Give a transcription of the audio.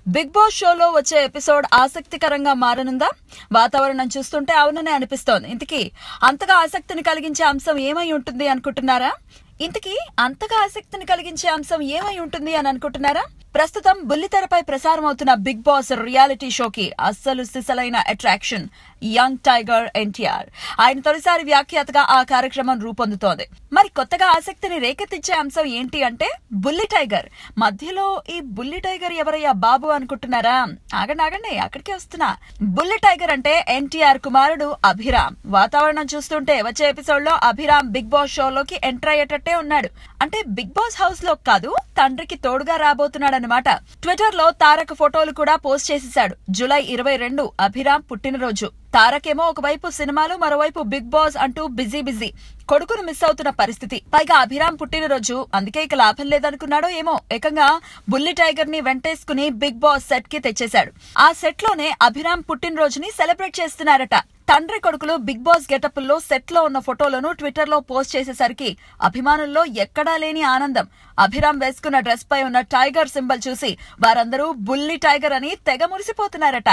Big boss షోలో వచ్చే episode ఆసక్తికరంగా మారనుందా? వాతావరణం చూస్తుంటే అవుననే అనిపిస్తోంది. ఇంతకీ అంతగా ఆసక్తిని కలిగించే అంశం ఏమై ఉంటుంది అనుకుంటున్నారా? ప్రస్తుతం బుల్లితెరపై ప్రసారం అవుతున్న బిగ్ బాస్ రియాలిటీ షోకి అస్సలు సిసలైన అట్రాక్షన్ యంగ్ టైగర్ ఎన్టీఆర్. ఆయన తొలిసారి వ్యాఖ్యాతగా ఆ కార్యక్రమం రూపొందుతోంది. మరి కొత్తగా ఆసక్తిని రేకెత్తించే అంశం ఏంటి అంటే బుల్లి టైగర్. మధ్యలో ఈ బుల్లి టైగర్ ఎవరయ్యా బాబు అనుకుంటున్నారా? ఆగండి, అక్కడికే వస్తున్నా. బుల్లి టైగర్ అంటే ఎన్టీఆర్ కుమారుడు అభిరామ్. వాతావరణం చూస్తుంటే వచ్చే ఎపిసోడ్ లో అభిరామ్ బిగ్ బాస్ షోలోకి ఎంటర్ అయ్యేటట్టే ఉన్నాడు. అంటే బిగ్ బాస్ హౌస్ లో కాదు, తండ్రికి తోడుగా రాబోతున్నాడనమాట. ట్విట్టర్ లో తారక్ ఫోటోలు కూడా పోస్ట్ చేసేశాడు. జూలై 22 అభిరామ్ పుట్టినరోజు. తారకేమో ఒకవైపు సినిమాలు, మరోవైపు బిగ్ బాస్ అంటూ బిజీ. కొడుకును మిస్ అవుతున్న పరిస్థితి. పైగా అభిరామ్ పుట్టినరోజు, అందుకే ఇక లాభం లేదనుకున్నాడో ఏమో ఏకంగా బుల్లి టైగర్ ని వెంటేసుకుని బిగ్ బాస్ సెట్ కి తెచ్చేశాడు. ఆ సెట్ లోనే అభిరామ్ పుట్టినరోజుని సెలబ్రేట్ చేస్తున్నారట. తండ్రి కొడుకులు బిగ్ బాస్ గెటప్ లో సెట్ లో ఉన్న ఫోటోలను ట్విట్టర్ లో పోస్ట్ చేసేసరికి అభిమానుల్లో ఎక్కడా లేని ఆనందం. అభిరామ్ వేసుకున్న డ్రెస్ పై ఉన్న టైగర్ సింబల్ చూసి వారందరూ బుల్లి టైగర్ అని తెగ మురిసిపోతున్నారట.